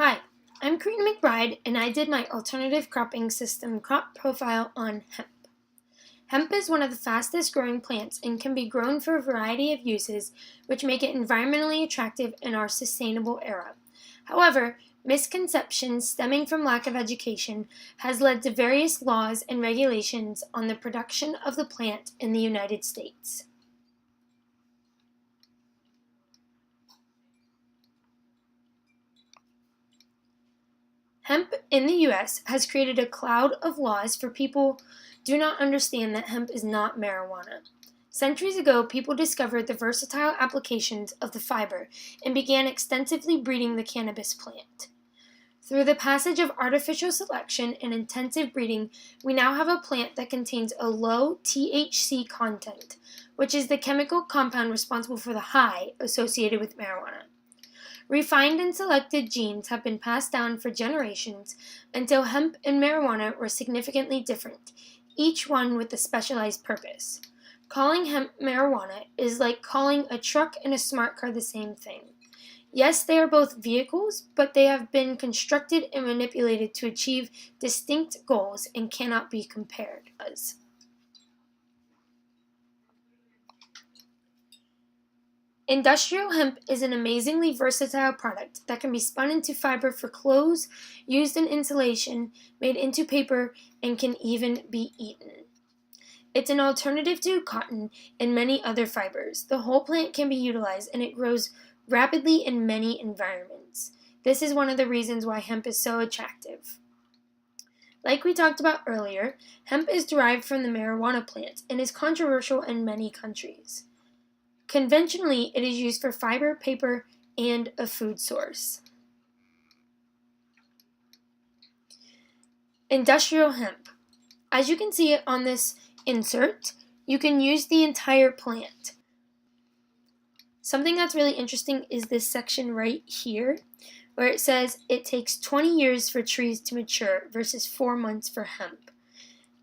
Hi, I'm Karina McBride, and I did my alternative cropping system crop profile on hemp. Hemp is one of the fastest growing plants and can be grown for a variety of uses, which make it environmentally attractive in our sustainable era. However, misconceptions stemming from lack of education has led to various laws and regulations on the production of the plant in the United States. Hemp in the US has created a cloud of laws for people do not understand that hemp is not marijuana. Centuries ago, people discovered the versatile applications of the fiber and began extensively breeding the cannabis plant. Through the passage of artificial selection and intensive breeding, we now have a plant that contains a low THC content, which is the chemical compound responsible for the high associated with marijuana. Refined and selected genes have been passed down for generations until hemp and marijuana were significantly different, each one with a specialized purpose. Calling hemp marijuana is like calling a truck and a smart car the same thing. Yes, they are both vehicles, but they have been constructed and manipulated to achieve distinct goals and cannot be compared. Industrial hemp is an amazingly versatile product that can be spun into fiber for clothes, used in insulation, made into paper, and can even be eaten. It's an alternative to cotton and many other fibers. The whole plant can be utilized and it grows rapidly in many environments. This is one of the reasons why hemp is so attractive. Like we talked about earlier, hemp is derived from the marijuana plant and is controversial in many countries. Conventionally, it is used for fiber, paper, and a food source. Industrial hemp. As you can see on this insert, you can use the entire plant. Something that's really interesting is this section right here, where it says it takes 20 years for trees to mature versus 4 months for hemp.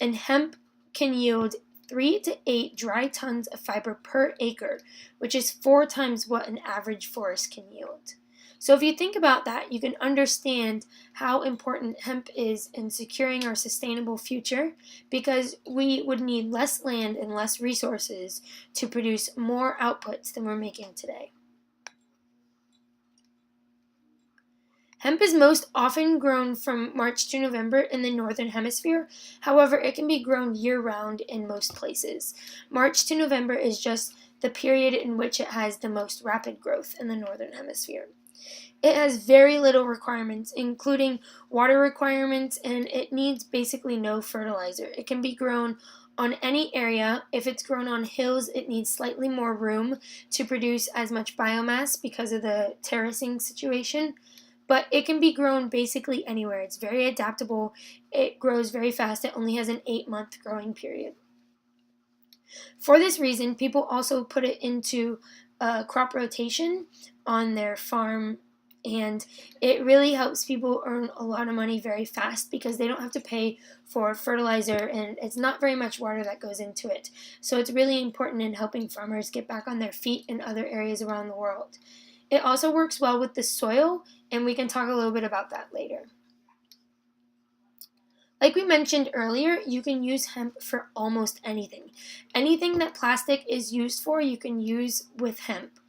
And hemp can yield 3 to 8 dry tons of fiber per acre, which is 4 times what an average forest can yield. So if you think about that, you can understand how important hemp is in securing our sustainable future, because we would need less land and less resources to produce more outputs than we're making today. Hemp is most often grown from March to November in the northern hemisphere. However, it can be grown year-round in most places. March to November is just the period in which it has the most rapid growth in the northern hemisphere. It has very little requirements, including water requirements, and it needs basically no fertilizer. It can be grown on any area. If it's grown on hills, it needs slightly more room to produce as much biomass because of the terracing situation. But it can be grown basically anywhere. It's very adaptable. It grows very fast. It only has an 8-month growing period. For this reason, people also put it into crop rotation on their farm, and it really helps people earn a lot of money very fast because they don't have to pay for fertilizer, and it's not very much water that goes into it. So it's really important in helping farmers get back on their feet in other areas around the world. It also works well with the soil, and we can talk a little bit about that later. Like we mentioned earlier, you can use hemp for almost anything. Anything that plastic is used for, you can use with hemp.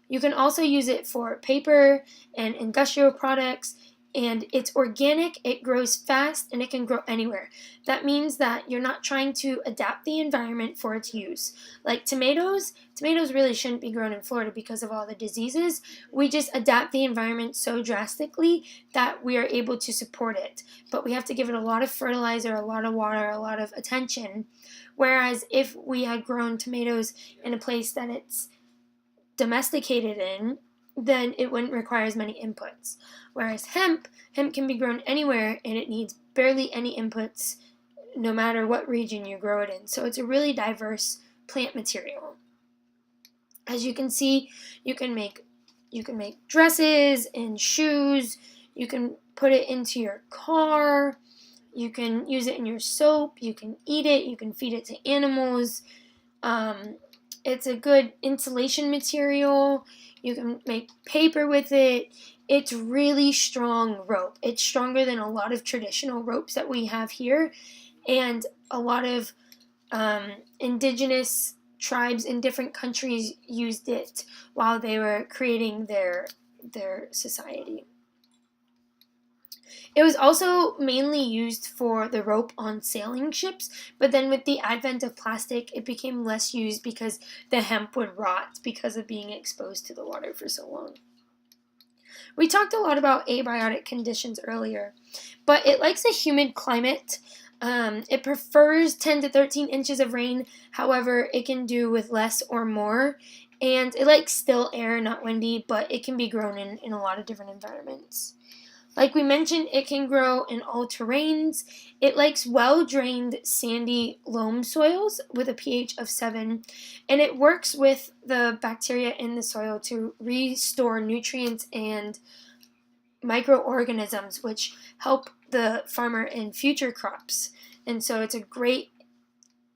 You can also use it for paper and industrial products, and it's organic, it grows fast, and it can grow anywhere. That means that you're not trying to adapt the environment for its use. Like tomatoes really shouldn't be grown in Florida because of all the diseases. We just adapt the environment so drastically that we are able to support it. But we have to give it a lot of fertilizer, a lot of water, a lot of attention. Whereas if we had grown tomatoes in a place that it's domesticated in, then it wouldn't require as many inputs. Whereas hemp can be grown anywhere, and it needs barely any inputs no matter what region you grow it in. So it's a really diverse plant material. As you can see, you can make dresses and shoes. You can put it into your car. You can use it in your soap. You can eat it. You can feed it to animals. It's a good insulation material. You can make paper with it. It's really strong rope. It's stronger than a lot of traditional ropes that we have here, and a lot of indigenous tribes in different countries used it while they were creating their society. It was also mainly used for the rope on sailing ships, but then with the advent of plastic, it became less used because the hemp would rot because of being exposed to the water for so long. We talked a lot about abiotic conditions earlier, but it likes a humid climate. It prefers 10 to 13 inches of rain. However, it can do with less or more. And it likes still air, not windy, but it can be grown in a lot of different environments. Like we mentioned, it can grow in all terrains. It likes well-drained, sandy loam soils with a pH of 7, and it works with the bacteria in the soil to restore nutrients and microorganisms, which help the farmer in future crops. And so it's a great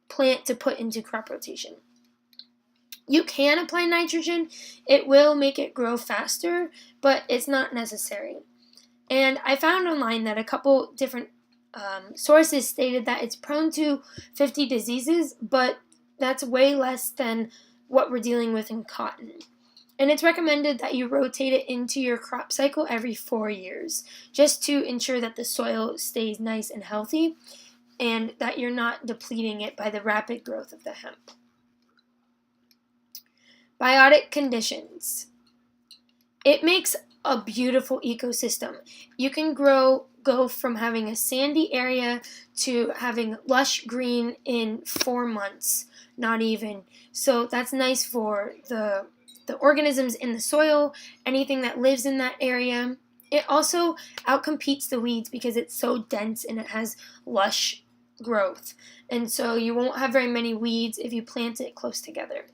plant to put into crop rotation. You can apply nitrogen. It will make it grow faster, but it's not necessary. And I found online that a couple different sources stated that it's prone to 50 diseases, but that's way less than what we're dealing with in cotton. And it's recommended that you rotate it into your crop cycle every 4 years, just to ensure that the soil stays nice and healthy and that you're not depleting it by the rapid growth of the hemp. Biotic conditions. It makes a beautiful ecosystem. You can go from having a sandy area to having lush green in 4 months, not even. So that's nice for the organisms in the soil, anything that lives in that area. It also outcompetes the weeds because it's so dense and it has lush growth. And so you won't have very many weeds if you plant it close together.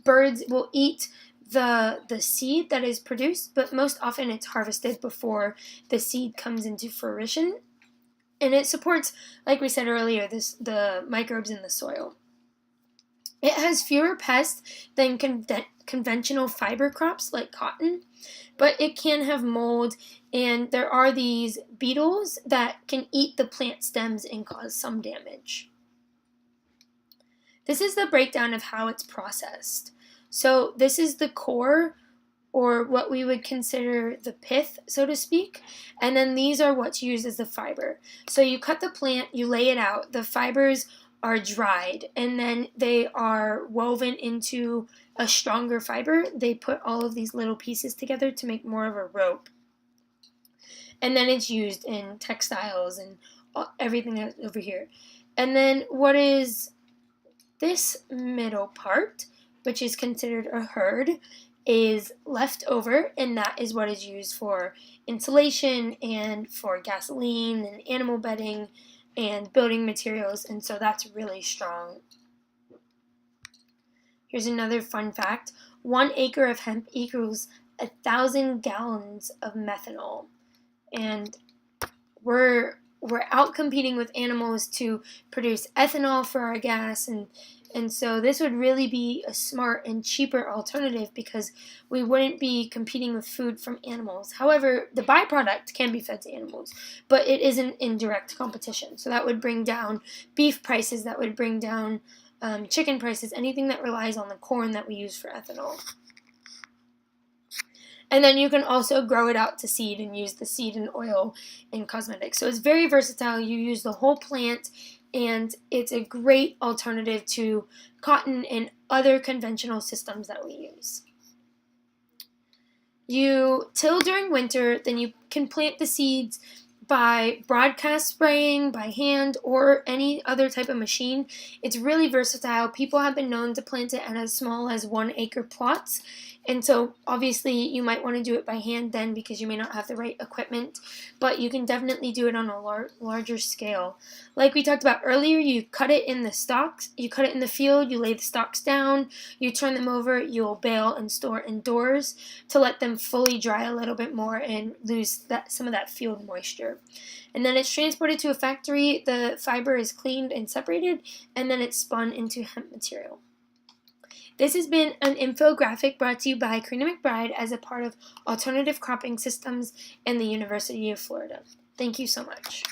Birds will eat the seed that is produced, but most often it's harvested before the seed comes into fruition. And it supports, like we said earlier, the microbes in the soil. It has fewer pests than conventional fiber crops like cotton, but it can have mold, and there are these beetles that can eat the plant stems and cause some damage. This is the breakdown of how it's processed. So this is the core, or what we would consider the pith, so to speak, and then these are what's used as the fiber. So you cut the plant, you lay it out, the fibers are dried, and then they are woven into a stronger fiber. They put all of these little pieces together to make more of a rope. And then it's used in textiles and everything that's over here. And then what is this middle part, which is considered a herd, is left over, and that is what is used for insulation and for gasoline and animal bedding and building materials, and so that's really strong. Here's another fun fact. 1 acre of hemp equals 1,000 gallons of methanol, and we're out competing with animals to produce ethanol for our gas, and so this would really be a smart and cheaper alternative because we wouldn't be competing with food from animals. However, the byproduct can be fed to animals, but it isn't in direct competition. So that would bring down beef prices, that would bring down chicken prices, anything that relies on the corn that we use for ethanol. And then you can also grow it out to seed and use the seed in oil in cosmetics. So it's very versatile. You use the whole plant, and it's a great alternative to cotton and other conventional systems that we use. You till during winter, then you can plant the seeds by broadcast spraying, by hand, or any other type of machine. It's really versatile. People have been known to plant it at as small as 1 acre plots. And so obviously you might want to do it by hand then because you may not have the right equipment, but you can definitely do it on a larger scale. Like we talked about earlier, you cut it in the stalks, you cut it in the field, you lay the stalks down, you turn them over, you'll bale and store indoors to let them fully dry a little bit more and lose some of that field moisture. And then it's transported to a factory, the fiber is cleaned and separated, and then it's spun into hemp material. This has been an infographic brought to you by Karina McBride as a part of Alternative Cropping Systems and the University of Florida. Thank you so much.